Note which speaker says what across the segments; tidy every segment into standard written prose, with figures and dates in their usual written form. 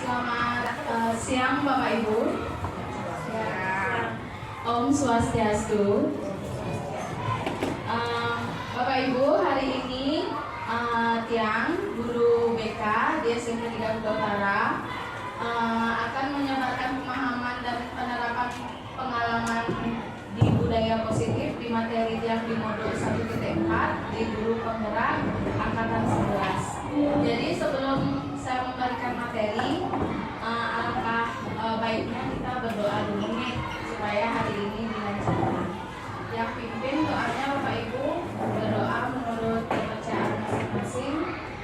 Speaker 1: Selamat siang Bapak Ibu. Om Swastiastu. Bapak Ibu, hari ini Tiang, guru BK di SMP 3 Kuta Utara akan menyebarkan pemahaman dan penerapan pengalaman di budaya positif di materi Tiang di modul 1.4 di guru penggerak angkatan 11. Jadi sebelum saya memberikan materi, alangkah baiknya kita berdoa dulu nih supaya hari ini dilancarkan. Yang pimpin doanya Bapak Ibu berdoa menurut kepercayaan masing-masing,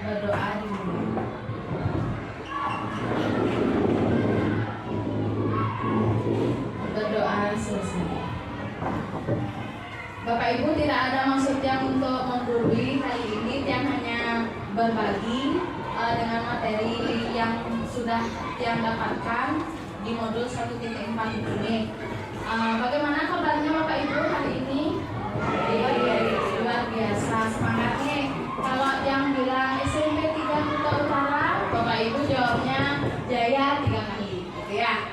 Speaker 1: berdoa dulu. Berdoa selesai. Bapak Ibu, tidak ada maksud yang untuk menggurui kali ini, yang hanya berbagi dengan materi yang sudah yang dapatkan di modul 1.4 ini. Bagaimana kabarnya Bapak Ibu hari ini? Luar biasa, semangat nih. Kalau yang bilang SMP 3 Kuta Utara, Bapak Ibu jawabnya Jaya 3 kali, gitu ya.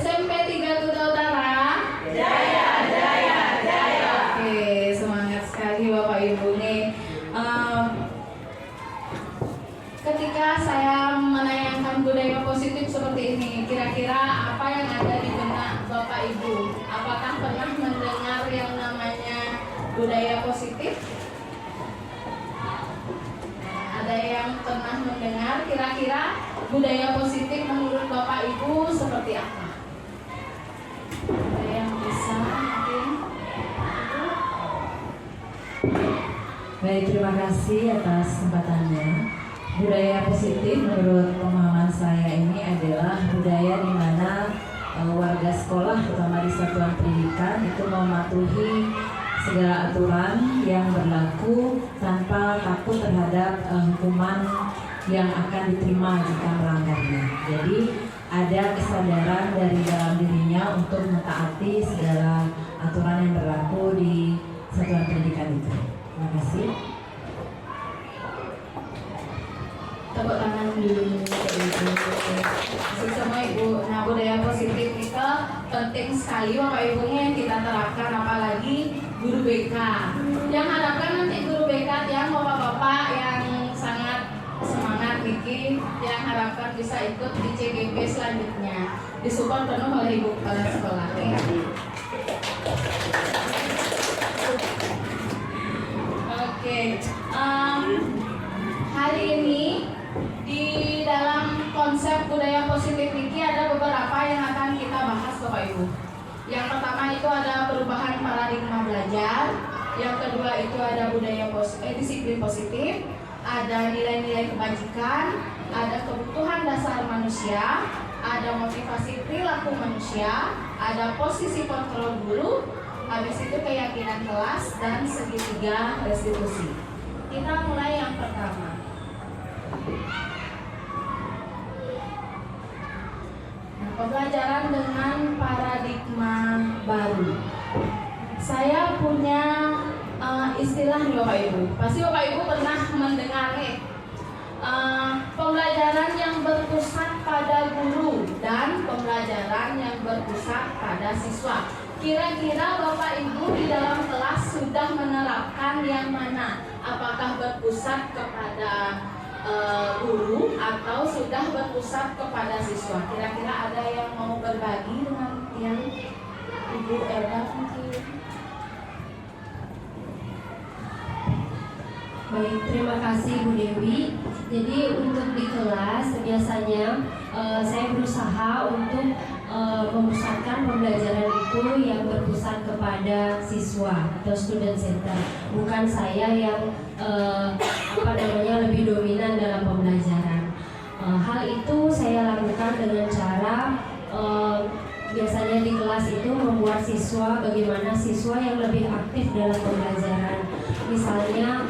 Speaker 1: SMP 3 Kuta Utara, Jaya, Jaya, Jaya. Oke, semangat sekali Bapak Ibu nih. Ketika saya menayangkan budaya positif seperti ini, kira-kira apa yang ada di benak Bapak Ibu? Apakah pernah mendengar yang namanya budaya positif? Ada yang pernah mendengar? Kira-kira budaya positif menurut Bapak Ibu seperti apa? Ada yang bisa mungkin?
Speaker 2: Baik, terima kasih atas kesempatannya. Budaya positif menurut pemahaman saya ini adalah budaya di mana warga sekolah, terutama di satuan pendidikan, itu mematuhi segala aturan yang berlaku tanpa takut terhadap hukuman yang akan diterima jika melanggarnya. Jadi ada kesadaran dari dalam dirinya untuk mentaati segala aturan yang berlaku di satuan pendidikan itu. Terima kasih.
Speaker 1: Tepuk tangan dulu sama Ibu. Nah, budaya positif itu penting sekali Bapak Ibunya yang kita terapkan, apalagi guru BK. Yang harapkan nanti guru BK yang bapak-bapak yang sangat semangat Niki, yang harapkan bisa ikut di CGP selanjutnya. Disupport penuh oleh Ibu Kepala Sekolah. Oke. Hari ini di dalam konsep budaya positif ini ada beberapa yang akan kita bahas Bapak Ibu. Yang pertama itu ada perubahan paradigma belajar. Yang kedua itu ada disiplin positif. Ada nilai-nilai kebajikan. Ada kebutuhan dasar manusia. Ada motivasi perilaku manusia. Ada posisi kontrol guru. Habis itu keyakinan kelas dan segitiga restitusi. Kita mulai yang pertama. Pembelajaran dengan paradigma baru. Saya punya istilah nih Bapak Ibu. Pasti Bapak Ibu pernah mendengar nih. Pembelajaran yang berpusat pada guru dan pembelajaran yang berpusat pada siswa. Kira-kira Bapak Ibu di dalam kelas sudah menerapkan yang mana? Apakah berpusat kepada guru atau sudah berpusat kepada siswa? Kira-kira ada yang mau berbagi dengan yang Ibu Erda mungkin?
Speaker 3: Baik, terima kasih Bu Dewi. Jadi untuk di kelas biasanya saya berusaha untuk memusatkan pembelajaran itu yang berpusat kepada siswa atau student center. Bukan saya yang lebih dominan dalam pembelajaran. Hal itu saya lakukan dengan cara biasanya di kelas itu membuat siswa, bagaimana siswa yang lebih aktif dalam pembelajaran. Misalnya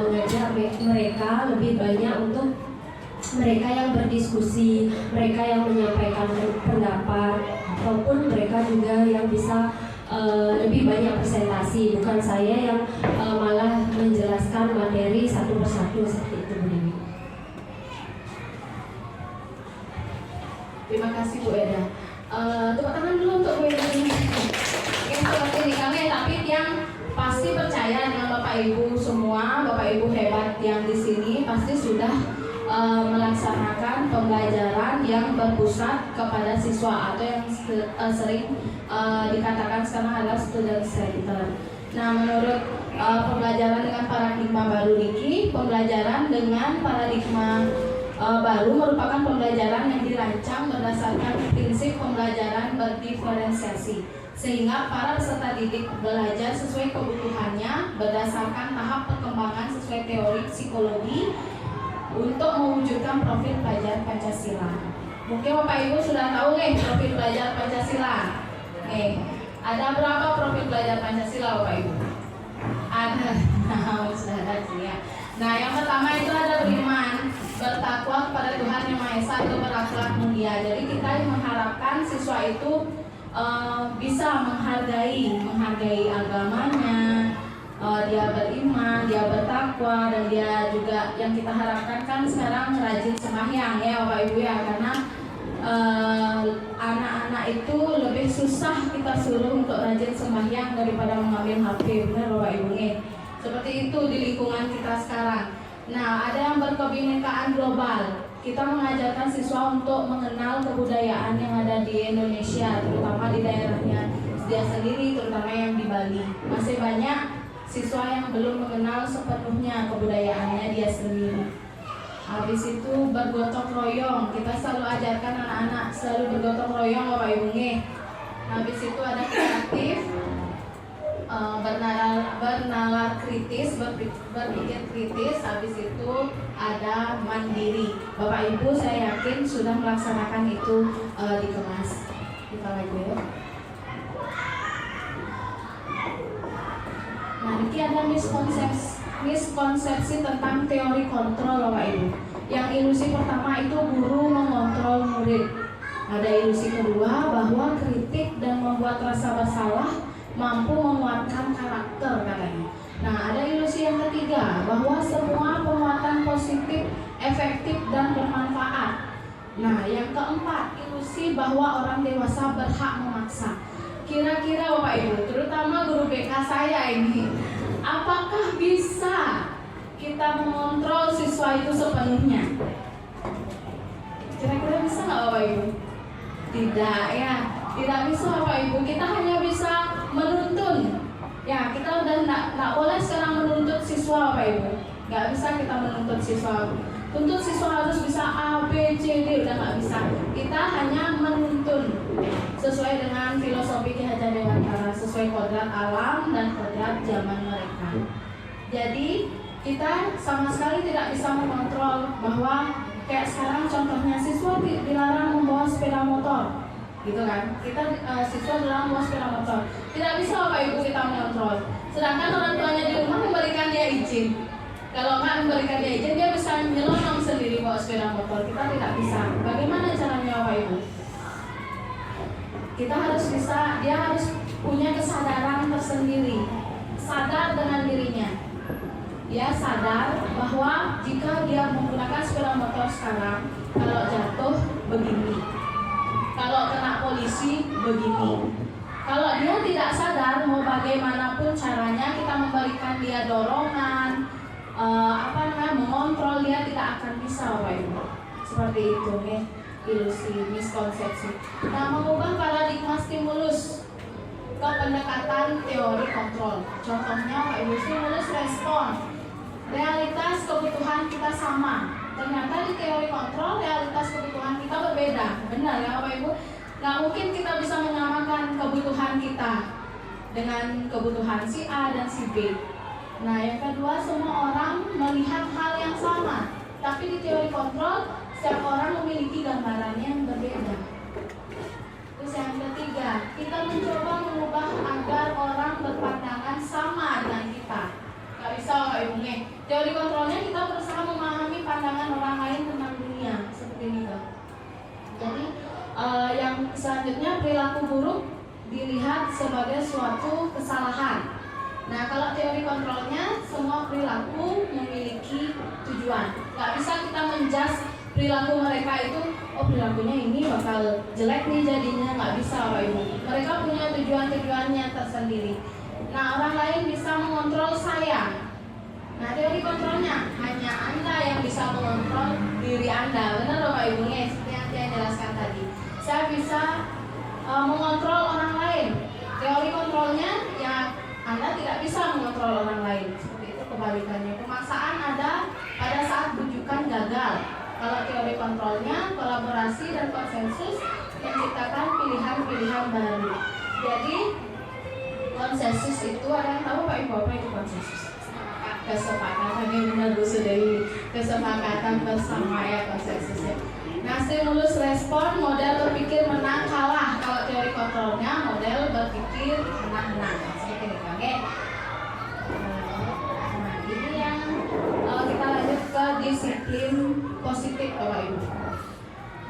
Speaker 3: mengajak mereka lebih banyak untuk mereka yang berdiskusi, mereka yang menyampaikan pendapat, ataupun mereka juga yang bisa lebih banyak presentasi. Bukan saya yang malah menjelaskan materi satu persatu seperti itu, Bu Dewi.
Speaker 1: Terima kasih Bu Eda. Tepuk tangan dulu untuk Bu Eda. Oke, seperti ini kami, tapi yang pasti percaya dengan Bapak Ibu semua, Bapak Ibu hebat yang di sini pasti sudah melaksanakan pembelajaran yang berpusat kepada siswa atau yang sering dikatakan sekarang adalah student center. Nah, menurut pembelajaran dengan paradigma baru Niki, pembelajaran dengan paradigma baru merupakan pembelajaran yang dirancang berdasarkan prinsip pembelajaran berdiferensiasi, sehingga para peserta didik belajar sesuai kebutuhannya berdasarkan tahap perkembangan sesuai teori psikologi untuk mewujudkan profil pelajar Pancasila. Mungkin Bapak Ibu sudah tahu nih profil pelajar Pancasila. Ada berapa profil pelajar Pancasila Bapak Ibu? Ada, sudah ada ya. Nah, yang pertama itu ada beriman, bertakwa kepada Tuhan Yang Maha Esa atau berakhlak mulia. Jadi kita mengharapkan siswa itu bisa menghargai agamanya, dia beriman, dia bertakwa, dan dia juga yang kita harapkan kan sekarang rajin sembahyang ya Bapak Ibu ya, karena anak-anak itu lebih susah kita suruh untuk rajin sembahyang daripada mengambil HP, benar Bapak Ibu nih. Seperti itu di lingkungan kita sekarang. Nah, ada yang berkebinekaan global. Kita mengajarkan siswa untuk mengenal kebudayaan yang ada di Indonesia, terutama di daerahnya dia sendiri, terutama yang di Bali. Masih banyak siswa yang belum mengenal sepenuhnya kebudayaannya dia sendiri. Habis itu bergotong royong. Kita selalu ajarkan anak-anak selalu bergotong royong Bapak Ibu nih. Habis itu ada kreatif, bernalar kritis, berpikir kritis. Habis itu ada mandiri. Bapak Ibu saya yakin sudah melaksanakan itu di kelas. Kita lagi ya. Nah, ini ada miskonsepsi tentang teori kontrol Bapak Ibu. Yang ilusi pertama itu guru mengontrol murid. Ada ilusi kedua bahwa kritik dan membuat rasa bersalah mampu menguatkan karakter katanya. Nah, ada ilusi yang ketiga bahwa semua penguatan positif, efektif dan bermanfaat. Nah, yang keempat ilusi bahwa orang dewasa berhak memaksa. Kira-kira Bapak Ibu, terutama guru BK saya ini, apakah bisa kita mengontrol siswa itu sepenuhnya? Kira-kira bisa nggak Bapak Ibu? Tidak ya, tidak bisa Bapak Ibu. Kita hanya bisa menuntun. Ya, kita udah nggak boleh sekarang menuntut siswa Bapak Ibu. Nggak bisa kita menuntut siswa. Tuntut siswa harus bisa A, B, C, D, udah nggak bisa. Kita hanya menuntun sesuai dengan filosofi Ki Hajar Dewantara, sesuai kodrat alam dan kodrat zaman mereka. Jadi kita sama sekali tidak bisa mengontrol bahwa kayak sekarang contohnya siswa dilarang membawa sepeda motor, gitu kan? Kita siswa dilarang membawa sepeda motor. Tidak bisa Bapak Ibu kita mengontrol. Sedangkan orang tuanya di rumah memberikan dia izin. Kalau nggak memberikan dia izin, dia bisa nyelonong sendiri bawa sepeda motor. Kita tidak bisa. Bagaimana caranya Bapak Ibu? Kita harus bisa, dia harus punya kesadaran tersendiri, sadar dengan dirinya. Dia sadar bahwa jika dia menggunakan sepeda motor sekarang, kalau jatuh begini, kalau kena polisi begini. Kalau dia tidak sadar, mau bagaimanapun caranya kita memberikan dia dorongan, mengontrol, dia tidak akan bisa Bapak Ibu. Seperti itu nih. Ilusi, miskonsepsi. Nah, mengubah paradigma stimulus ke pendekatan teori kontrol. Contohnya Pak Ibu, stimulus respon. Realitas kebutuhan kita sama. Ternyata di teori kontrol realitas kebutuhan kita berbeda. Benar ya Bapak Ibu? Nggak mungkin kita bisa menyamakan kebutuhan kita dengan kebutuhan si A dan si B. Nah, yang kedua, semua orang melihat hal yang sama. Tapi di teori kontrol setiap orang memiliki gambarannya yang berbeda. Terus yang ketiga, kita mencoba mengubah agar orang berpandangan sama dengan kita. Gak bisa Bapak Ibu nih. Teori kontrolnya kita berusaha memahami pandangan orang lain tentang dunia. Seperti ini Kak. Jadi yang selanjutnya, perilaku buruk dilihat sebagai suatu kesalahan. Nah, kalau teori kontrolnya semua perilaku memiliki tujuan. Gak bisa kita menjudge perilaku mereka itu, oh perilakunya ini bakal jelek nih jadinya, nggak bisa Bapak Ibu. Mereka punya tujuan-tujuannya tersendiri. Nah, orang lain bisa mengontrol saya. Nah, teori kontrolnya hanya Anda yang bisa mengontrol diri Anda. Benar Bapak Ibu nih, seperti yang saya jelaskan tadi. Saya bisa mengontrol orang lain. Teori kontrolnya ya Anda tidak bisa mengontrol orang lain. Seperti itu kebalikannya. Pemaksaan ada pada saat bujukan gagal. Kalau teori kontrolnya kolaborasi dan konsensus menciptakan pilihan-pilihan baru. Jadi konsensus itu ada yang tahu Pak Ibu apa itu konsensus? Kesepakatan yang benar Bu Sudewi, kesepakatan bersama ya konsensusnya. Nah, stimulus respon model berpikir menang kalah. Kalau teori kontrolnya model berpikir menang-menang. Seperti ini kan ya. Nah, ini yang kita lanjut ke disiplin positif Bapak Ibu.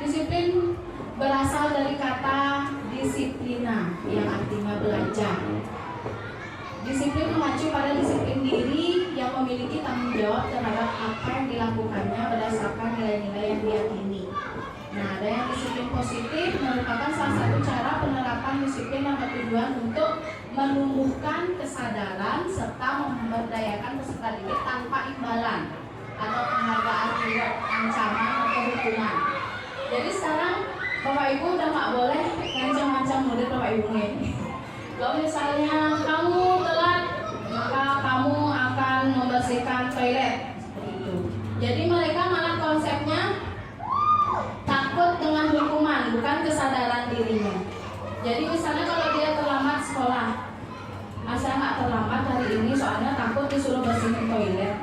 Speaker 1: Disiplin berasal dari kata disiplina yang artinya belajar. Disiplin mengacu pada disiplin diri yang memiliki tanggung jawab terhadap apa yang dilakukannya berdasarkan nilai-nilai yang diyakini. Nah, ada yang disiplin positif merupakan salah satu cara penerapan disiplin yang bertujuan untuk menumbuhkan kesadaran serta memberdayakan peserta didik tanpa imbalan atau penghargaan reward, ancaman atau hukuman. Jadi sekarang Bapak Ibu udah nggak boleh ngancam-ngancam murid Bapak Ibu nih. Kalau misalnya kamu telat, maka kamu akan membersihkan toilet seperti itu. Jadi mereka malah konsepnya takut dengan hukuman, bukan kesadaran dirinya. Jadi misalnya kalau dia terlambat sekolah, saya nggak terlambat hari ini soalnya takut disuruh bersihin toilet.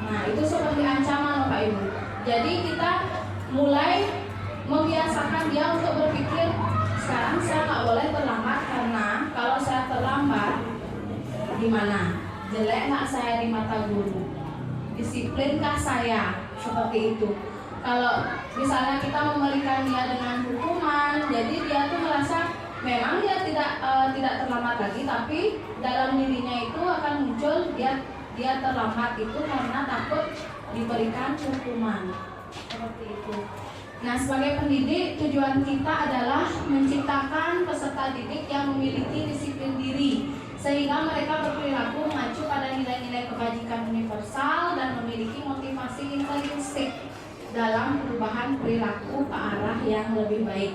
Speaker 1: Nah, itu seperti ancaman Bapak Ibu. Jadi kita mulai membiasakan dia untuk berpikir, sekarang saya nggak boleh terlambat karena kalau saya terlambat gimana? Jelek nggak saya di mata guru? Disiplinkah saya? Seperti itu. Kalau misalnya kita memberikan dia dengan hukuman, jadi dia tuh merasa memang dia tidak terlambat lagi, tapi dalam dirinya itu akan muncul dia terlambat itu karena takut diberikan hukuman. Seperti itu. Nah, sebagai pendidik, tujuan kita adalah menciptakan peserta didik yang memiliki disiplin diri, sehingga mereka berperilaku mengacu pada nilai-nilai kebajikan universal dan memiliki motivasi intrinsik dalam perubahan perilaku ke arah yang lebih baik.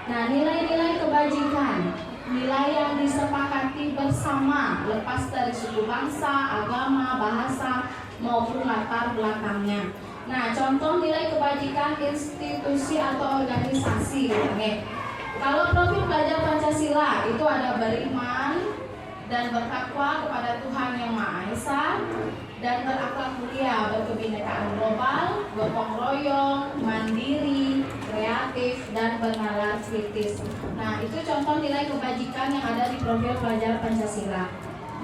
Speaker 1: Nah, nilai-nilai kebajikan, nilai yang disepakati bersama, lepas dari suku bangsa, agama, bahasa, maupun latar belakangnya. Nah, contoh nilai kebajikan institusi atau organisasi. Kalau profil pelajar Pancasila itu ada beriman dan bertakwa kepada Tuhan Yang Maha Esa, dan berakhlak mulia, berkebinekaan global, gotong royong, mandiri, kreatif, dan bernalar kritis. Nah, itu contoh nilai kebajikan yang ada di profil pelajar Pancasila.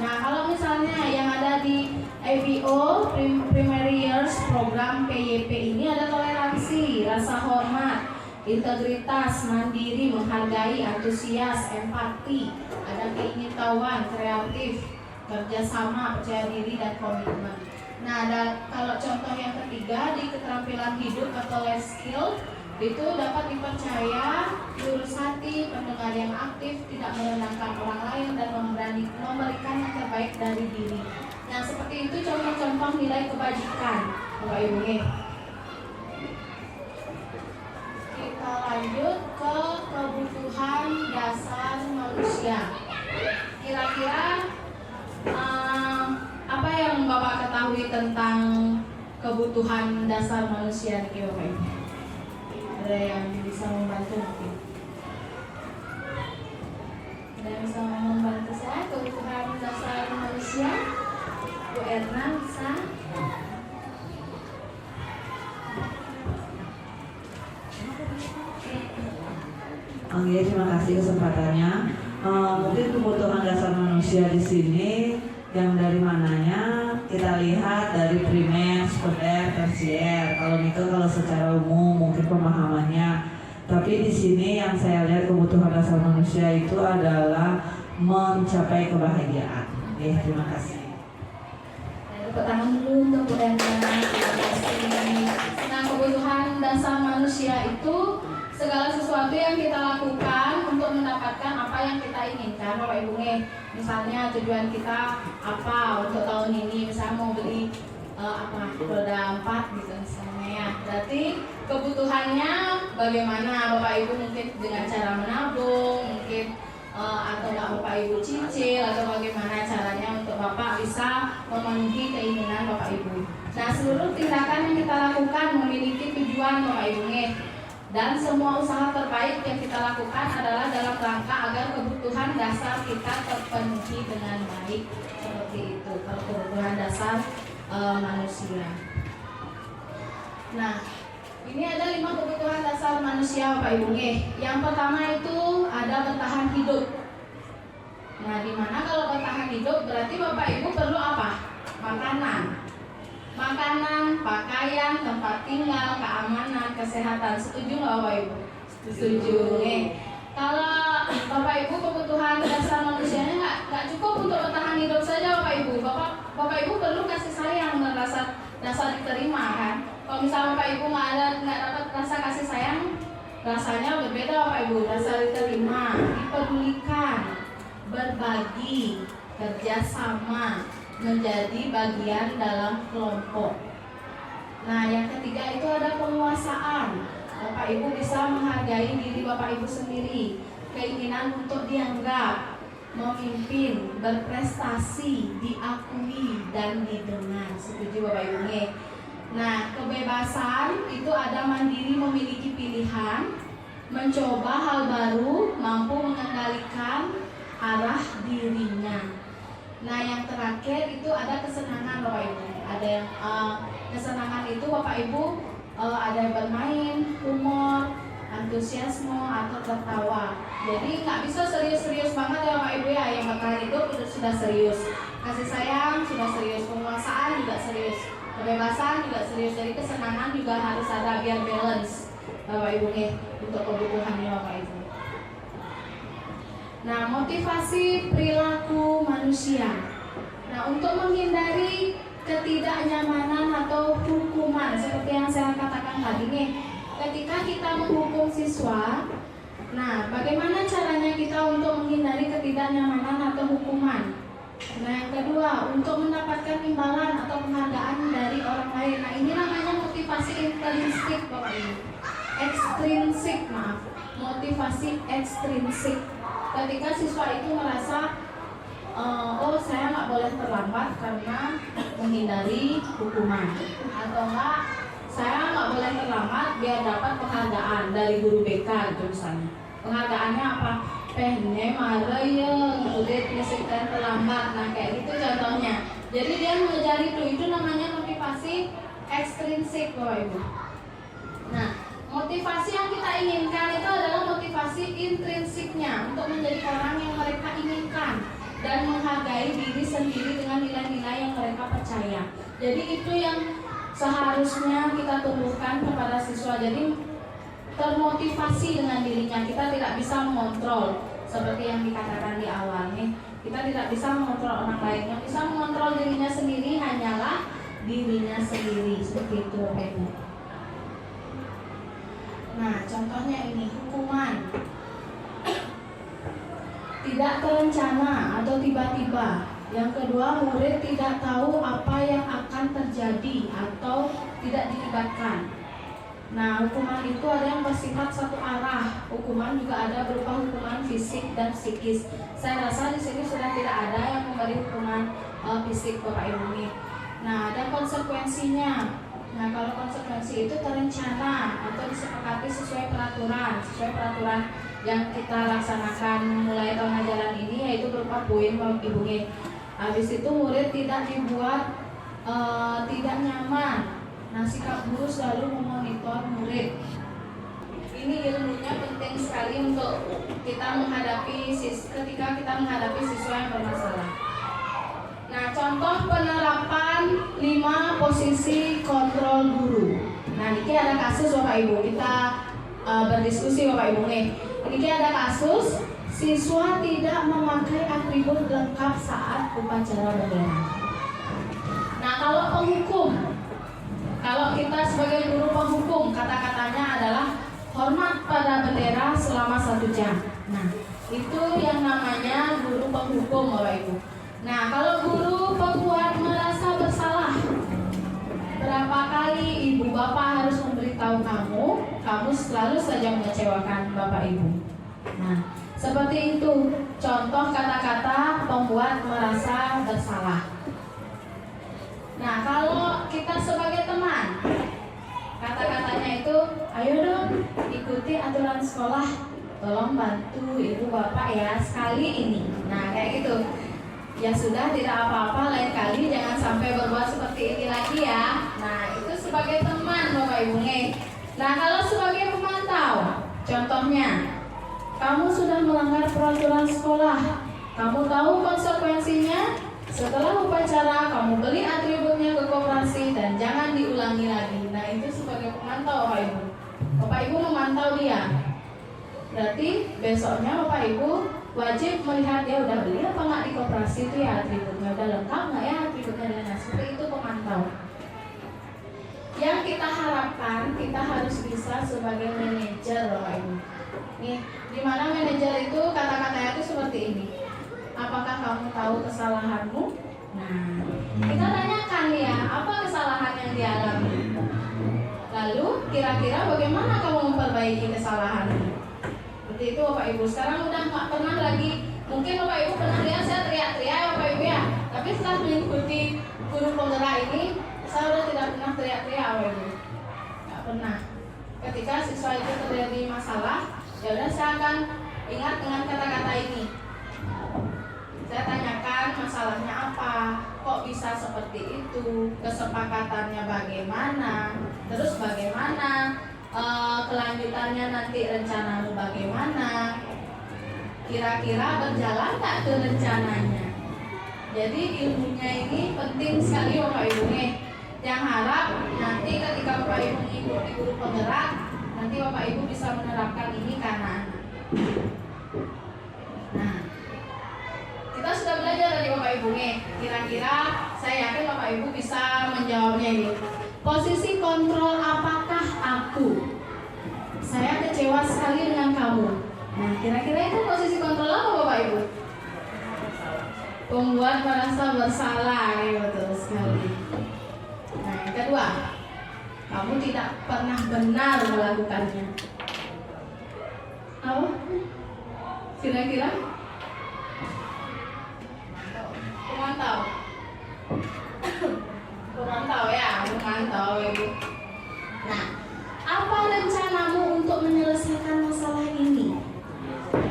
Speaker 1: Nah, kalau misalnya yang ada di ABO, Primary Years Program PYP ini ada toleransi, rasa hormat, integritas, mandiri, menghargai, antusias, empati, ada keingintahuan, kreatif, kerjasama, percaya diri, dan komitmen. Nah, kalau contoh yang ketiga di keterampilan hidup atau life skill itu dapat dipercaya, lurus hati, pendengar yang aktif, tidak merendahkan orang lain, dan memberikan yang terbaik dari diri. Nah, seperti itu contoh-contoh nilai kebajikan, Bapak Ibu. Kita lanjut ke kebutuhan dasar manusia. Kira-kira apa yang Bapak ketahui tentang kebutuhan dasar manusia nih Bapak Ibu? Ada yang bisa membantu mungkin? Ada yang bisa membantu saya kebutuhan dasar manusia? Bu Erna bisa?
Speaker 2: Oke, terima kasih kesempatannya. Mungkin kebutuhan dasar manusia di sini yang dari mananya kita lihat dari primer, sekunder, tersier. Kalau secara umum mungkin pemahamannya. Tapi di sini yang saya lihat kebutuhan dasar manusia itu adalah
Speaker 4: mencapai kebahagiaan. Oke, terima kasih.
Speaker 1: Tepuk tangan dulu untuk Bu Enda. Terima kasih. Nah, kebutuhan dasar manusia itu segala sesuatu yang kita lakukan untuk mendapatkan apa yang kita inginkan, Bapak Ibu. Misalnya tujuan kita apa untuk tahun ini, misalnya mau beli roda 4 gitu misalnya ya. Berarti kebutuhannya bagaimana Bapak Ibu, mungkin dengan cara menabung, mungkin atau nggak Bapak Ibu cicil, atau bagaimana caranya untuk Bapak bisa memenuhi keinginan Bapak Ibu. Nah, seluruh tindakan yang kita lakukan memiliki tujuan Bapak Ibu, dan semua usaha terbaik yang kita lakukan adalah dalam rangka agar kebutuhan dasar kita terpenuhi dengan baik. Seperti itu kalau kebutuhan dasar manusia. Nah, ini ada 5 kebutuhan dasar manusia Bapak Ibu. Yang pertama itu ada bertahan hidup. Nah, dimana kalau bertahan hidup berarti Bapak Ibu perlu apa? Makanan, pakaian, tempat tinggal, keamanan, kesehatan. Setuju nggak Bapak Ibu? Setuju. Kalau Bapak Ibu kebutuhan dasar manusianya nggak cukup untuk bertahan hidup saja Bapak Ibu. Bapak Ibu perlu kasih sayang dan rasa diterima kan. Kalau misalnya Bapak Ibu nggak dapat rasa kasih sayang, rasanya berbeda Bapak Ibu. Rasa diterima, dipedulikan, berbagi, kerjasama, menjadi bagian dalam kelompok. Nah, yang ketiga itu ada penguasaan. Bapak Ibu bisa menghargai diri Bapak Ibu sendiri, keinginan untuk dianggap, memimpin, berprestasi, diakui dan didengar. Setuju Bapak Ibu? Nah, kebebasan itu ada mandiri, memiliki pilihan, mencoba hal baru, mampu mengendalikan arah dirinya. Nah, yang terakhir itu ada kesenangan Bapak Ibu. Ada yang kesenangan itu Bapak Ibu ada yang bermain, humor, antusiasme atau tertawa. Jadi nggak bisa serius-serius banget ya Bapak Ibu ya. Yang bertahan hidup sudah serius, kasih sayang sudah serius, penguasaan juga serius, kebebasan juga serius. Jadi kesenangan juga harus ada biar balance Bapak Ibu untuk kebutuhannya Bapak Ibu. Nah, motivasi perilaku manusia. Nah, untuk menghindari ketidaknyamanan atau hukuman seperti yang saya katakan tadi ketika kita menghukum siswa, nah bagaimana caranya kita untuk menghindari ketidaknyamanan atau hukuman? Nah, yang kedua, untuk mendapatkan imbalan atau penghargaan dari orang lain. Nah, ini namanya motivasi intrinsik Bapak Ibu. Ekstrinsik, maaf. Motivasi ekstrinsik. Ketika siswa itu merasa saya nggak boleh terlambat karena menghindari hukuman, atau enggak saya nggak boleh terlambat biar dapat penghargaan dari guru BK gitu misalnya. Penghargaannya apa? Pehne marah ya udah nyesekkan terlambat. Nah, kayak gitu contohnya. Jadi dia mengejar itu namanya motivasi ekstrinsik Bapak Ibu. Nah, motivasi yang kita inginkan itu adalah motivasi intrinsiknya, untuk menjadi orang yang mereka inginkan dan menghargai diri sendiri dengan nilai-nilai yang mereka percaya. Jadi itu yang seharusnya kita tumbuhkan kepada siswa. Jadi termotivasi dengan dirinya. Kita tidak bisa mengontrol seperti yang dikatakan di awal nih. Kita tidak bisa mengontrol orang lain. Yang bisa mengontrol dirinya sendiri hanyalah dirinya sendiri. Seperti itu Bapak Ibu. Nah, contohnya ini hukuman tidak terencana atau tiba-tiba. Yang kedua, murid tidak tahu apa yang akan terjadi atau tidak dilibatkan. Nah, hukuman itu ada yang bersifat satu arah. Hukuman juga ada berupa hukuman fisik dan psikis. Saya rasa di sini sudah tidak ada yang memberi hukuman fisik Bapak Ibu. Nah, ada konsekuensinya. Nah, kalau konsekuensi itu terencana atau disepakati sesuai peraturan yang kita laksanakan mulai tahun ajaran ini, yaitu berupa poin Bapak Ibu. Habis itu murid tidak dibuat tidak nyaman. Nah, sikap guru selalu memonitor murid. Ini ilmunya penting sekali untuk kita menghadapi ketika kita menghadapi siswa yang bermasalah. Nah, contoh penerapan 5 posisi kontrol guru. Nah, ini ada kasus Bapak Ibu. Kita berdiskusi Bapak Ibu nih. Ini ada kasus siswa tidak memakai atribut lengkap saat upacara bendera. Nah, kalau penghukum, kalau kita sebagai guru penghukum, kata-katanya adalah hormat pada bendera selama 1 jam. Nah, itu yang namanya guru penghukum, Bapak Ibu. Nah, kalau guru pembuat merasa bersalah, berapa kali ibu bapak harus memberitahu kamu selalu saja mengecewakan Bapak Ibu. Nah, seperti itu contoh kata-kata pembuat merasa bersalah. Nah, kalau kita sebagai teman, kata-katanya itu, ayo dong ikuti aturan sekolah, tolong bantu ibu bapak ya sekali ini. Nah, kayak gitu. Ya sudah, tidak apa-apa, lain kali jangan sampai berbuat seperti ini lagi ya. Nah, itu sebagai teman Bapak Ibu nih. Nah, kalau sebagai pemantau, contohnya, kamu sudah melanggar peraturan sekolah, kamu tahu konsekuensinya. Setelah upacara, kamu beli atributnya ke koperasi dan jangan diulangi lagi. Nah, itu sebagai pemantau Bapak Ibu. Bapak Ibu memantau dia. Berarti besoknya Bapak Ibu wajib melihat dia udah beli apa nggak di koperasi itu ya, atributnya udah lengkap nggak ya atributnya. Nah, seperti itu pemantau. Yang kita harapkan, kita harus bisa sebagai manajer Bapak Ibu. Nih, di mana manajer itu kata-katanya itu seperti ini. Apakah kamu tahu kesalahanmu? Nah, kita tanyakan ya, apa kesalahan yang dialami? Lalu kira-kira bagaimana kamu memperbaiki kesalahanmu? Seperti itu Bapak Ibu. Sekarang udah nggak pernah lagi. Mungkin Bapak Ibu pernah lihat saya teriak-teriak Bapak Ibu ya. Tapi setelah mengikuti guru penggerak ini, saya udah tidak pernah teriak-teriak Bapak Ibu. Nggak pernah. Ketika siswa itu terjadi masalah, ya udah saya akan ingat dengan kata-kata ini. Saya tanyakan masalahnya apa, kok bisa seperti itu, kesepakatannya bagaimana, terus bagaimana kelanjutannya nanti rencanamu bagaimana, kira-kira berjalan nggak tuh rencananya. Jadi ilmunya ini penting sekali Bapak Ibu nih. Yang harap nanti ketika Bapak Ibu mengikuti guru penggerak, nanti Bapak Ibu bisa menerapkan ini ke anak-anak. Nah, kita sudah belajar dari Bapak Ibu nih. Kira-kira saya yakin Bapak Ibu bisa menjawabnya ini. Posisi kontrol apakah aku? Saya kecewa sekali dengan kamu. Nah, kira-kira itu posisi kontrol apa Bapak Ibu? Pembuat merasa bersalah, ya betul sekali. Nah, yang kedua, kamu tidak pernah benar melakukannya. Apa? Kira-kira? Pemantau. Pemantau ya, pemantau Ibu. Nah, apa rencanamu untuk menyelesaikan masalah ini?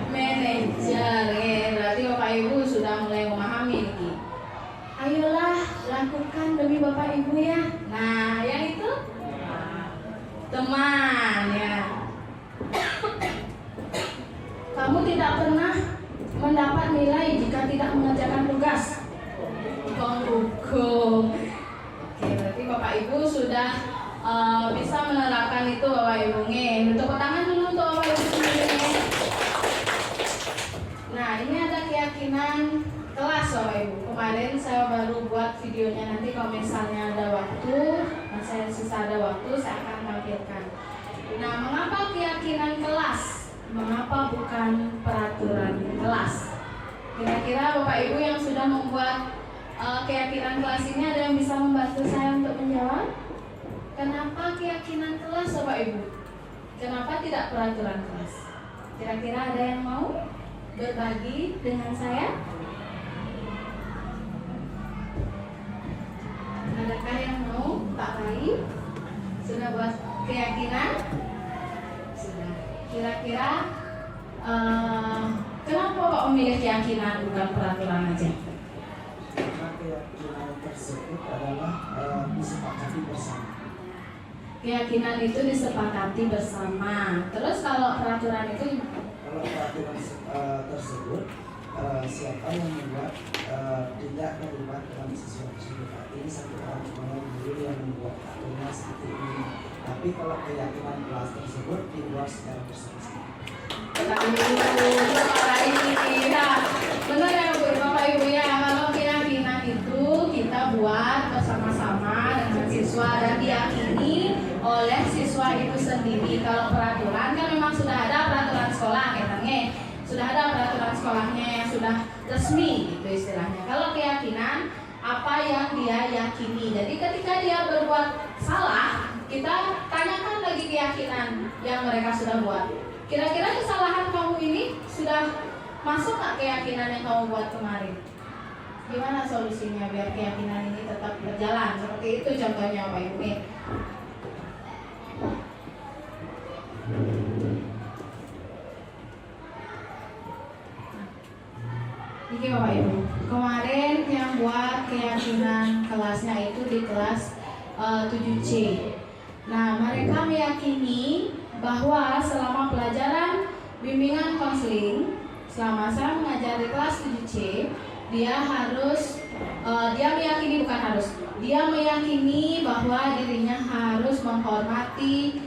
Speaker 1: Manajer, ya, berarti Bapak Ibu sudah mulai memahami nih. Ayolah, lakukan demi Bapak Ibu ya. Nah, yang itu teman ya. Kamu tidak pernah mendapat nilai jika tidak mengerjakan tugas. Penghukum. Oke, berarti Bapak Ibu sudah bisa menerapkan itu Bapak Ibu nih. Tepuk tangan dulu untuk Bapak Ibu sendiri. Nah, ini ada keyakinan kelas Bapak Ibu. Kemarin saya baru buat videonya, nanti kalau misalnya ada waktu, saya sisa ada waktu, saya akan tampilkan. Nah, mengapa keyakinan kelas? Mengapa bukan peraturan kelas? Kira-kira Bapak Ibu yang sudah membuat keyakinan kelas ini ada yang bisa membantu saya untuk menjawab? Kenapa keyakinan kelas Bapak Ibu? Kenapa tidak peraturan kelas? Kira-kira ada yang mau berbagi dengan saya? Adakah yang mau? Pak Rai sudah buat keyakinan? Sudah. Kira-kira kenapa Pak memilih keyakinan bukan peraturan aja?
Speaker 5: Karena keyakinan tersebut adalah disepakati bersama.
Speaker 1: Keyakinan itu disepakati bersama. Terus kalau peraturan itu?
Speaker 5: Kalau peraturan tersebut siapa yang membuat tidak terlibat dalam sesuatu tersebut. Ini satu orang guru yang membuat aturannya seperti ini. Tapi kalau keyakinan kelas tersebut dibuat secara bersama-sama.
Speaker 1: Bapak ini. Nah, benar ya Bu, Bapak Ibu ya. Kalau keyakinan itu kita buat bersama-sama dengan siswa dan diyakini oleh siswa itu sendiri. Kalau peraturan kan memang sudah ada peraturan sekolah katanya. Sudah ada peraturan sekolahnya yang sudah resmi gitu istilahnya. Kalau keyakinan apa yang dia yakini. Jadi ketika dia berbuat salah, kita tanyakan lagi keyakinan yang mereka sudah buat. Kira-kira kesalahan kamu ini sudah masuk nggak keyakinan yang kamu buat kemarin? Gimana solusinya biar keyakinan ini tetap berjalan? Seperti itu contohnya Pak Ibu. Ini Bapak Ibu, kemarin yang buat keyakinan kelasnya itu di kelas 7C. Nah, mereka meyakini bahwa selama pelajaran bimbingan konseling, selama saya mengajar di kelas 7C, dia meyakini bahwa dirinya harus menghormati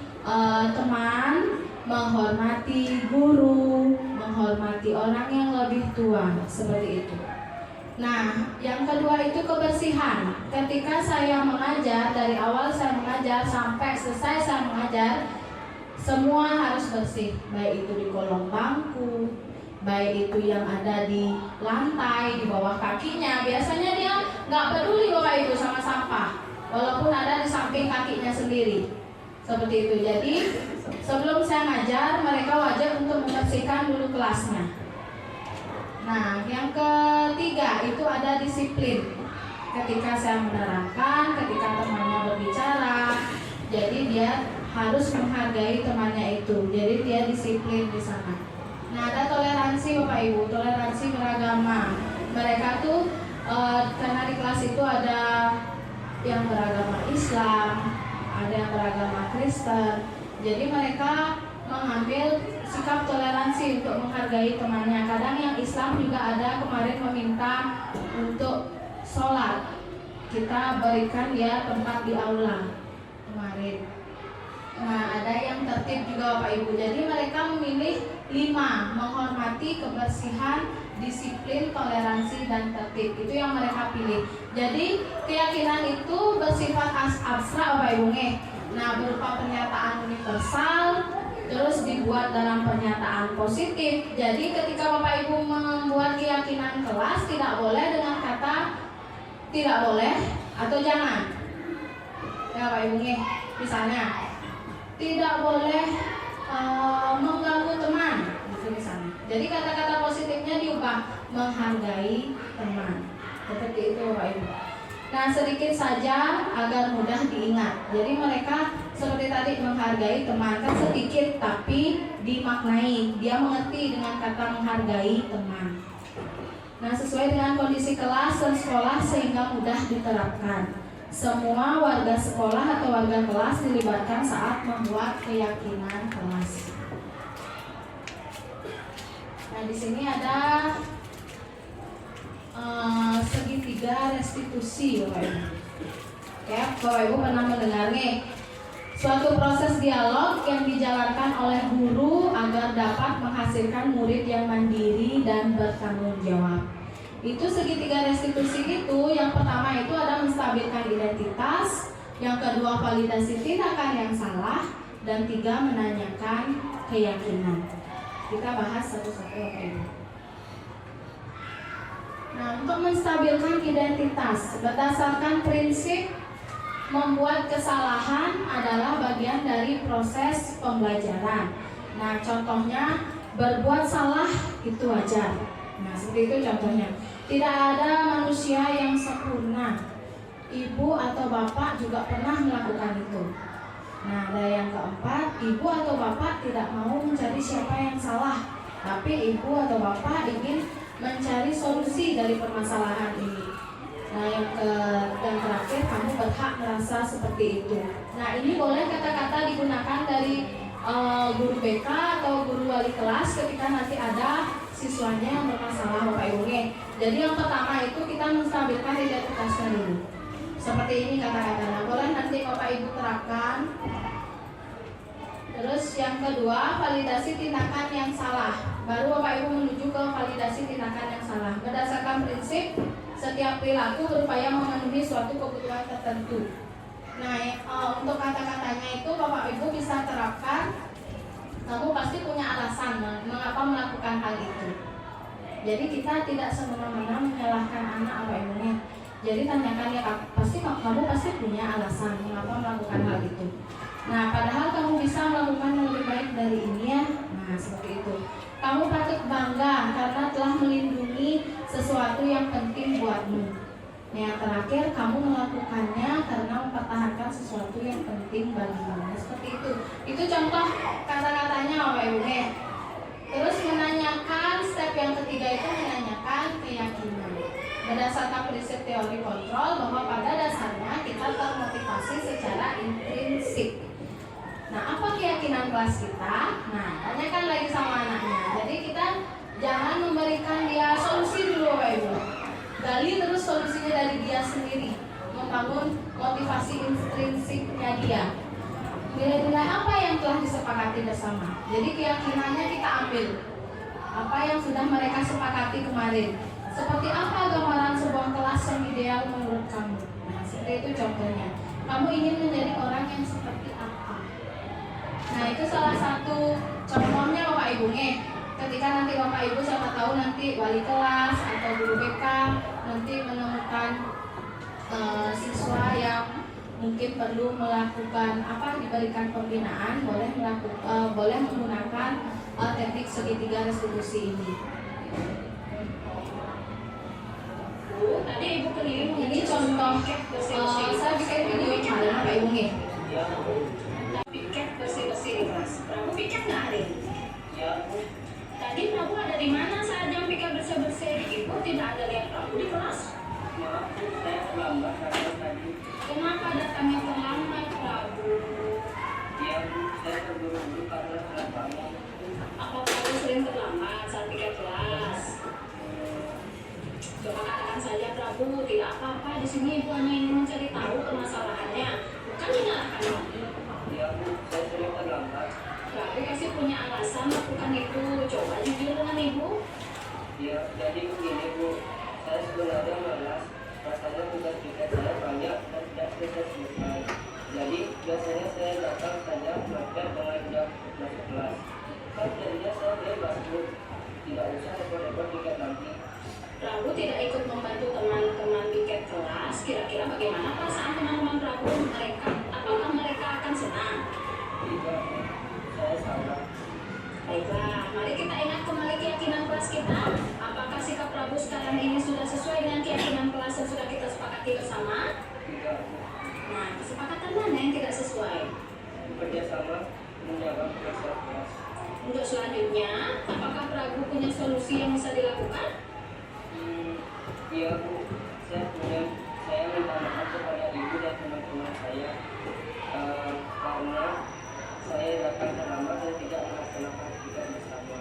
Speaker 1: teman, menghormati guru, menghormati orang yang lebih tua, seperti itu. Nah, yang kedua itu kebersihan. Ketika saya mengajar, dari awal saya mengajar sampai selesai saya mengajar, semua harus bersih, baik itu di kolong bangku, baik itu yang ada di lantai, di bawah kakinya. Biasanya dia nggak peduli Bapak Ibu sama sampah, walaupun ada di samping kakinya sendiri. Seperti itu. Jadi sebelum saya ngajar, mereka wajib untuk membersihkan dulu kelasnya. Nah, yang ketiga itu ada disiplin. Ketika saya menerangkan, ketika temannya berbicara, jadi dia harus menghargai temannya itu. Jadi dia disiplin di sana. Nah, ada toleransi Bapak Ibu, toleransi beragama. Mereka tuh karena di kelas itu ada yang beragama Islam, ada yang beragama Kristen. Jadi mereka mengambil sikap toleransi untuk menghargai temannya. Kadang yang Islam juga ada kemarin meminta untuk sholat, kita berikan dia tempat di aula kemarin. Nah, ada yang tertib juga Bapak Ibu. Jadi mereka memilih 5, menghormati, kebersihan, disiplin, toleransi, dan tertib. Itu yang mereka pilih. Jadi keyakinan itu bersifat abstrak Bapak Ibu. Nah, berupa pernyataan universal, terus dibuat dalam pernyataan positif. Jadi ketika Bapak Ibu membuat keyakinan kelas, tidak boleh dengan kata tidak boleh atau jangan. Ya Bapak Ibu, misalnya tidak boleh mengganggu teman, gitu misalnya. Jadi kata-kata positifnya diubah, menghargai teman. Seperti itu Bapak Ibu. Nah, sedikit saja agar mudah diingat. Jadi mereka seperti tadi menghargai teman, kan sedikit tapi dimaknai. Dia mengerti dengan kata menghargai teman. Nah, sesuai dengan kondisi kelas dan sekolah sehingga mudah diterapkan. Semua warga sekolah atau warga kelas dilibatkan saat membuat keyakinan kelas. Nah, di sini ada segitiga restitusi Bapak Ibu. Ya, Bapak Ibu pernah mendengar nih, suatu proses dialog yang dijalankan oleh guru agar dapat menghasilkan murid yang mandiri dan bertanggung jawab. Itu segitiga restitusi itu, yang pertama itu ada menstabilkan identitas, yang kedua validasi tindakan yang salah, dan 3 menanyakan keyakinan. Kita bahas satu-satu Bapak Ibu. Nah, untuk menstabilkan identitas berdasarkan prinsip membuat kesalahan adalah bagian dari proses pembelajaran. Nah, contohnya berbuat salah itu wajar. Nah, seperti itu contohnya. Tidak ada manusia yang sempurna. Ibu atau bapak juga pernah melakukan itu. Nah, ada yang keempat, ibu atau bapak tidak mau mencari siapa yang salah, tapi ibu atau bapak ingin mencari solusi dari permasalahan ini. Nah, yang terakhir, kamu berhak merasa seperti itu. Nah, ini boleh kata-kata digunakan dari guru BK atau guru wali kelas ketika nanti ada siswanya yang bermasalah Bapak Ibu. Jadi yang pertama itu kita menstabilkan identitasnya dulu. Seperti ini kata-katanya. Boleh nanti Bapak Ibu terapkan Terus yang kedua, validasi tindakan yang salah. Baru Bapak Ibu menuju ke validasi tindakan yang salah. Berdasarkan prinsip, setiap perilaku berupaya memenuhi suatu kebutuhan tertentu. Nah, untuk kata-katanya itu Bapak Ibu bisa terapkan. Kamu pasti punya alasan mengapa melakukan hal itu. Jadi kita tidak semena-mena menyalahkan anak Bapak Ibu nih. Jadi tanyakan ya, kamu pasti punya alasan mengapa melakukan hal itu. Nah, padahal kamu bisa melakukan yang lebih baik dari ini ya. Nah, seperti itu. Kamu patut bangga karena telah melindungi sesuatu yang penting buatmu. Yang terakhir, kamu melakukannya karena mempertahankan sesuatu yang penting bagimu. Seperti itu. Itu contoh kata-katanya Bapak Ibu. Terus menanyakan, step yang ketiga itu menanyakan keyakinan. Berdasarkan prinsip teori kontrol bahwa pada dasarnya kita termotivasi secara intrinsik. Nah, apa keyakinan kelas kita? Nah, tanyakan lagi sama anaknya. Jadi kita jangan memberikan dia solusi dulu Bapak Ibu. Gali terus solusinya dari dia sendiri. Membangun motivasi intrinsiknya dia. Nilai-nilai apa yang telah disepakati bersama. Jadi keyakinannya kita ambil. Apa yang sudah mereka sepakati kemarin. Seperti apa gambaran sebuah kelas yang ideal menurut kamu? Nah, seperti itu contohnya. Kamu ingin menjadi orang yang seperti apa? Nah, itu salah satu contohnya Bapak Ibu ketika nanti Bapak Ibu siapa tahu nanti wali kelas atau guru BK nanti menemukan siswa yang mungkin perlu melakukan diberikan pembinaan, boleh menggunakan teknik segitiga restitusi ini. Tadi Ibu keliling ini contoh saya bikin video kemarin Bapak Ibu piket bersih-bersih di kelas. Prabu piket nggak hari ini? Tadi Prabu ada di mana saat jam piket bersih-bersih? Ibu tidak ada lihat Prabu di kelas.
Speaker 6: Saya terlambat karena tadi.
Speaker 1: Kenapa datangnya terlambat Prabu?
Speaker 6: Ya, saya terburu-buru karena terlambat.
Speaker 1: Apa Prabu sering terlambat saat piket kelas? Coba katakan saja Prabu, tidak apa-apa. Di sini Ibu hanya ingin mencari tahu permasalahannya, bukan menyalahkan Prabu.
Speaker 6: Ya, saya sering terlambat.
Speaker 1: Prabu pasti punya alasan melakukan itu. Coba jujur dengan Ibu.
Speaker 6: Ya, jadi begini Bu, saya sebenarnya malas. Rasanya tugas piket saya banyak dan tidak selesai. Jadi biasanya saya datang saja mepet dengan jam masuk kelas. Kan jadinya saya bebas Bu, tidak usah repot-repot piket nanti.
Speaker 1: Prabu tidak ikut membantu teman-teman piket kelas. Kira-kira bagaimana perasaan teman-teman Prabu? Apakah mereka akan senang?
Speaker 6: Tidak, saya salah.
Speaker 1: Baiklah, mari kita ingat kembali keyakinan kelas kita. Apakah sikap Prabu sekarang ini sudah sesuai dengan keyakinan kelas yang sudah kita sepakati bersama?
Speaker 6: Tidak, Bu.
Speaker 1: Nah, kesepakatan mana yang tidak sesuai?
Speaker 6: Kerjasama menjaga proses kelas.
Speaker 1: Untuk selanjutnya, apakah Prabu punya solusi yang bisa dilakukan?
Speaker 6: Iya Bu, saya minta maaf kepada Ibu dan teman-teman saya karena saya datang terlambat dan tidak melaksanakan piket bersama.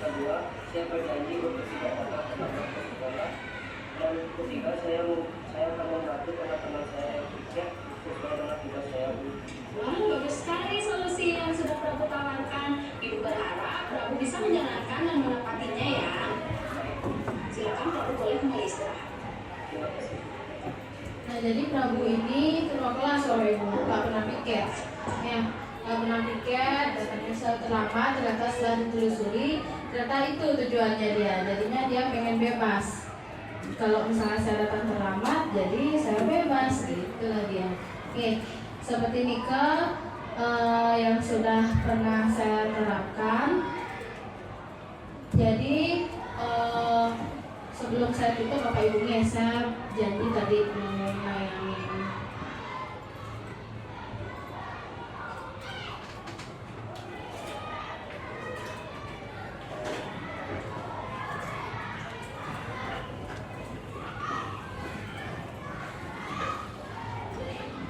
Speaker 6: Kedua, saya berjanji untuk tidak datang terlambat ke sekolah. Dan ketiga, saya akan membantu teman-teman saya yang piket sesuai dengan tugas saya Bu.
Speaker 1: Wah, bagus sekali solusi yang sudah Prabu tawarkan. Ibu berharap Prabu bisa menjalankan dan menepatinya ya. Silakan Prabu boleh kembali istirahat.
Speaker 6: Terima kasih.
Speaker 1: Nah, jadi Prabu ini ketua kelas Bapak Ibu, nggak pernah piket. Ya, nggak pernah piket, datangnya terlambat, ternyata setelah ditelusuri, ternyata itu tujuannya dia. Jadinya dia pengen bebas. Kalau misalnya saya datang terlambat, jadi saya bebas, gitulah dia. Oke, seperti Nike yang sudah pernah saya terapkan. Jadi sebelum saya tutup Bapak Ibu saya janji tadi menyayangi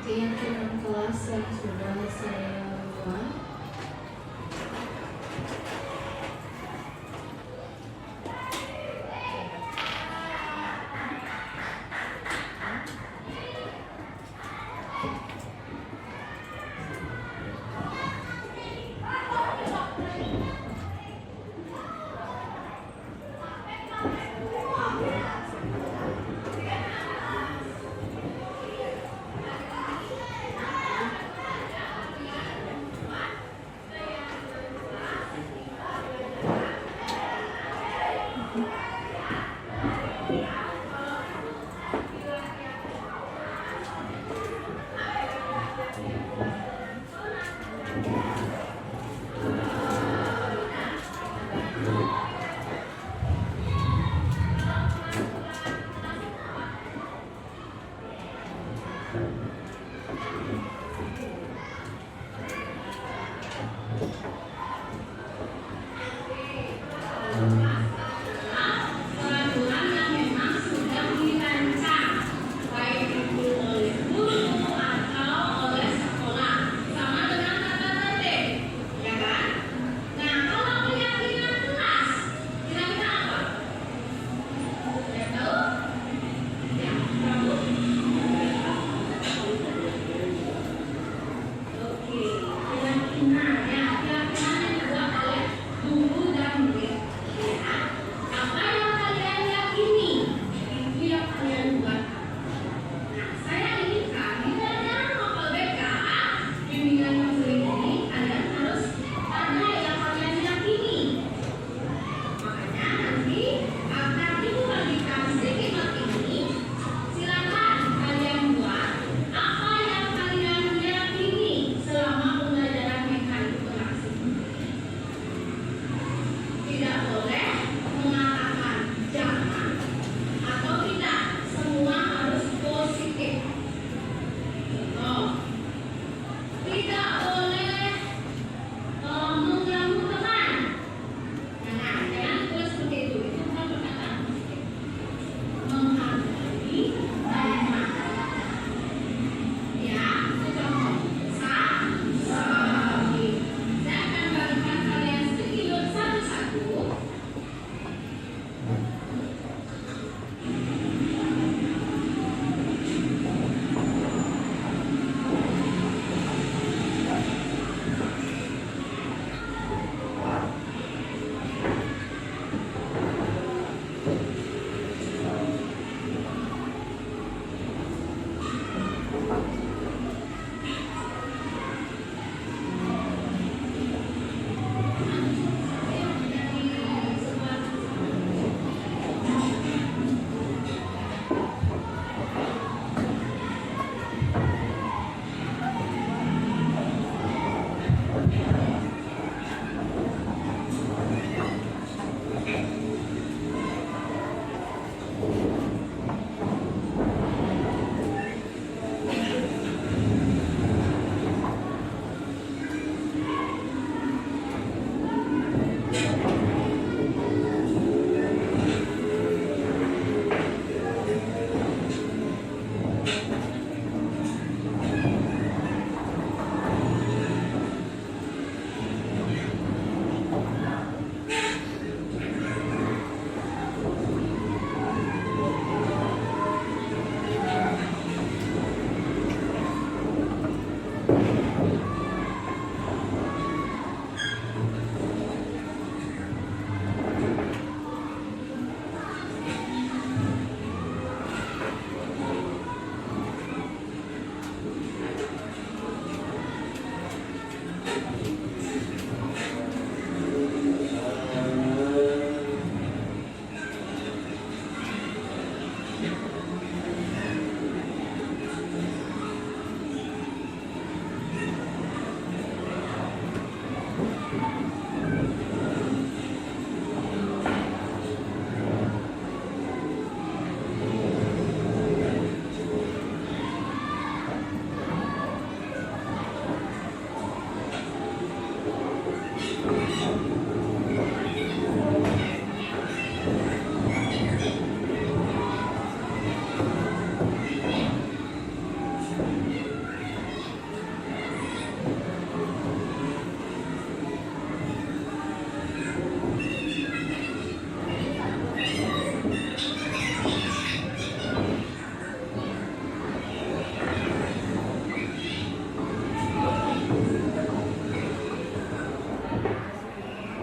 Speaker 1: keyakinan kelas yang sudah saya buat. Peraturan yang memang sudah dirancang baik itu oleh guru atau oleh sekolah sama dengan tata tertib, ya kan? Nah, kalau keyakinan kelas kira-kira apa? Ya tahu? Ya, tahu? Oke, keyakinan yang dibuat oleh guru dan murid. Ya. Apa yang kalian yakini, itu yang kalian buat. Nah, saya inginkan di dalam novel BK, bimbingan konseling ini, kalian harus ada yang kalian yakini. Makanya nanti, agar dibagikan sedikit note ini, silakan kalian buat apa yang kalian yakini selama pembelajaran BK itu berlangsung. Tidak boleh mengatakan jangan atau tidak, semua harus positif. Contoh, tidak boleh mengganggu teman. Jangan tulis seperti itu bukan perkataan positif. Menghargai teman. Ya, itu contoh. Saya akan bagikan kalian sedikit satu-satu.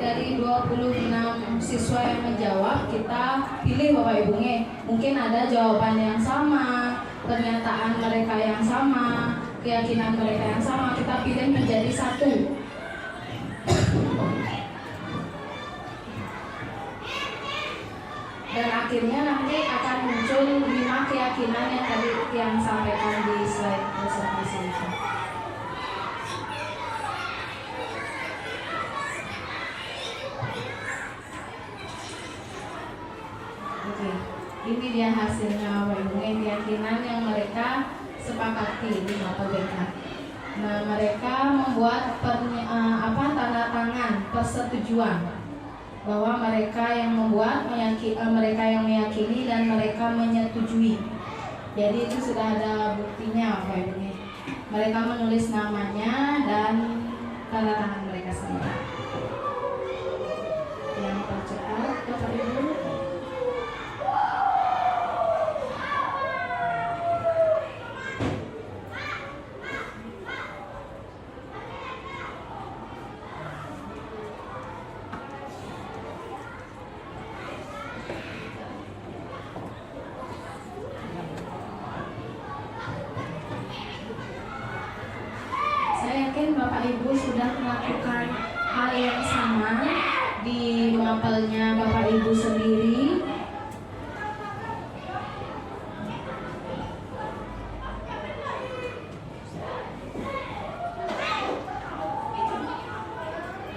Speaker 1: Dari 26 siswa yang menjawab, kita pilih Bapak Ibunya. Mungkin ada jawaban yang sama, pernyataan mereka yang sama, keyakinan mereka yang sama, kita pilih menjadi satu. Dan akhirnya nanti akan muncul 5 keyakinan yang tadi yang sampaikan di slide presentasi itu. Oke, ini dia hasilnya Bapak Ibu, keyakinan yang mereka sepakat sepakati di Mapel BK. Nah, mereka membuat tanda tangan persetujuan bahwa mereka yang mereka yang meyakini dan mereka menyetujui. Jadi itu sudah ada buktinya Bapak Ibu. Mereka menulis namanya dan tanda tangan mereka sendiri. Yang percepat Bapak Ibu. Bapak Ibu sudah melakukan hal yang sama di mapelnya Bapak Ibu sendiri.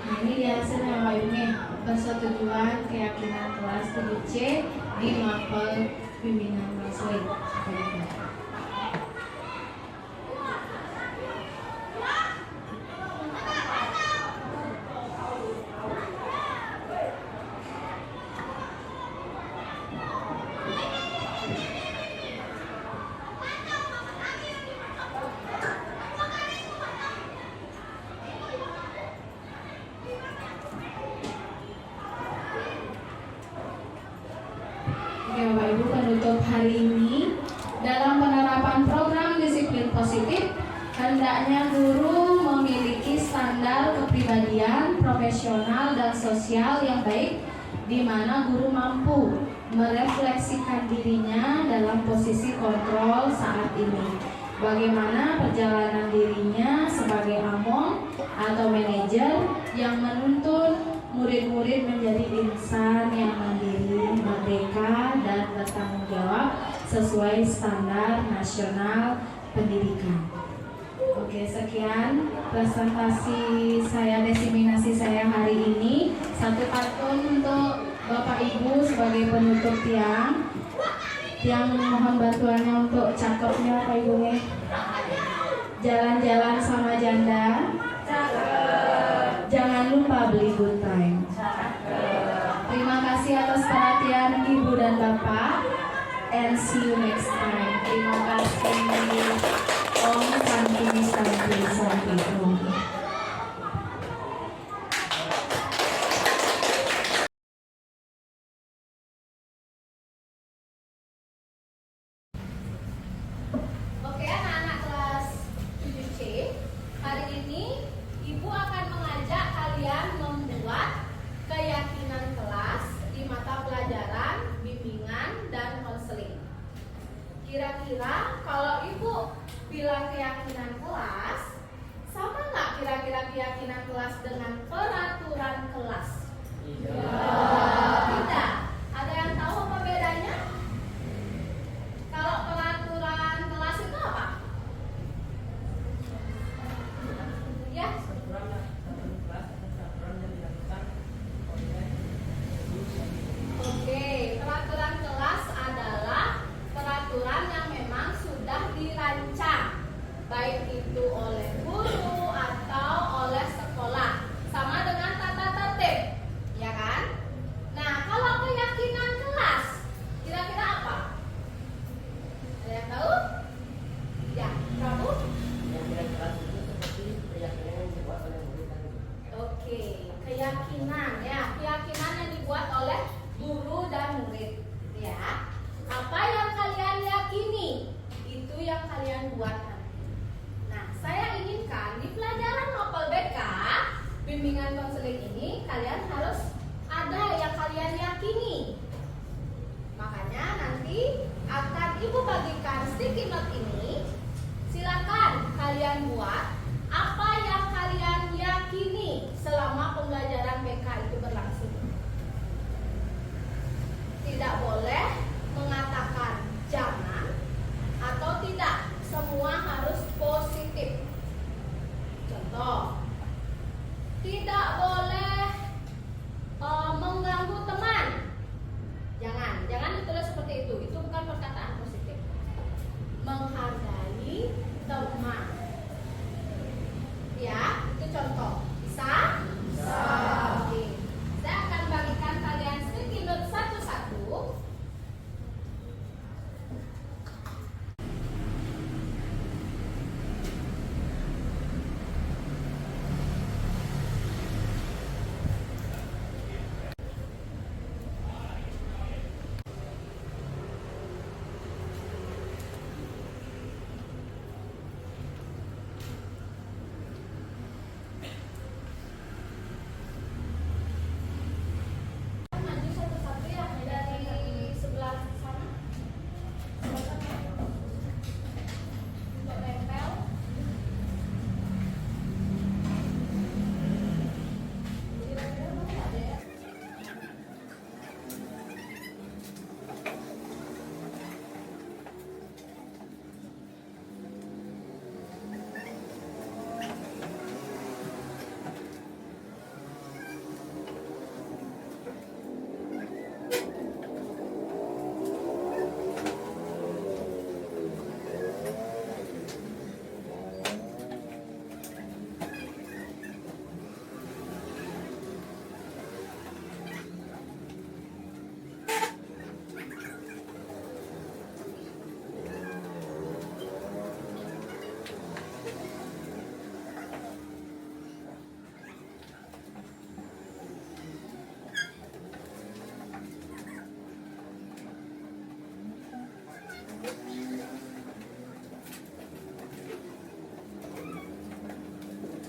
Speaker 1: Nah, ini dia hasilnya Bapak Ibu nih, persetujuan keyakinan kelas 7C di mapel bimbingan konseling. Bapak Ibu, penutup hari ini dalam penerapan program disiplin positif, hendaknya guru memiliki standar kepribadian, profesional dan sosial yang baik, di mana guru mampu merefleksikan dirinya dalam posisi kontrol saat ini. Bagaimana perjalanan dirinya sebagai among atau manajer yang menuntun murid-murid menjadi insan yang mandiri, merdeka, dan bertanggung jawab sesuai standar nasional pendidikan. Oke, sekian presentasi saya, diseminasi saya hari ini. Satu pantun untuk Bapak Ibu sebagai penutup tiang. Yang mohon bantuannya untuk cakepnya Pak Ibu nih. Jalan-jalan sama janda. Jangan lupa beli good time. Terima kasih atas perhatian Ibu dan Bapak. And see you next time. Terima kasih. Om Santi Santi Santi Om. Oke, anak-anak kelas 7C, hari ini Ibu akan mengajak kalian membuat keyakinan kelas di mata pelajaran bimbingan dan konseling. Kira-kira kalau Ibu bilang keyakinan kelas, sama nggak kira-kira keyakinan kelas dengan peraturan kelas? Tidak. Ada yang tahu apa bedanya? Kalau peraturan kelas itu apa? Ya. Oke, peraturan kelas adalah peraturan yang memang sudah dirancang, baik itu oleh guru atau oleh sekolah, sama dengan tata tertib, ya kan? Nah, kalau keyakinan kelas, kira-kira apa? Ada yang tahu? Ya, kamu? Oke, keyakinan ya, keyakinan yang dibuat oleh guru dan murid, ya. Apa yang kalian yakini, itu yang kalian buat nanti. Nah, saya inginkan di pelajaran Mapel BK, bimbingan konseling ini, kalian harus ada yang kalian yakini. Makanya nanti akan Ibu bagikan sticky note ini. Silakan kalian buat apa yang kalian yakini selama pembelajaran BK itu berlangsung. Tidak boleh mengatakan jangan atau tidak, semua harus positif. Contoh, tidak boleh mengganggu teman. Jangan ditulis seperti itu bukan perkataan positif. Menghargai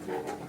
Speaker 5: Bu.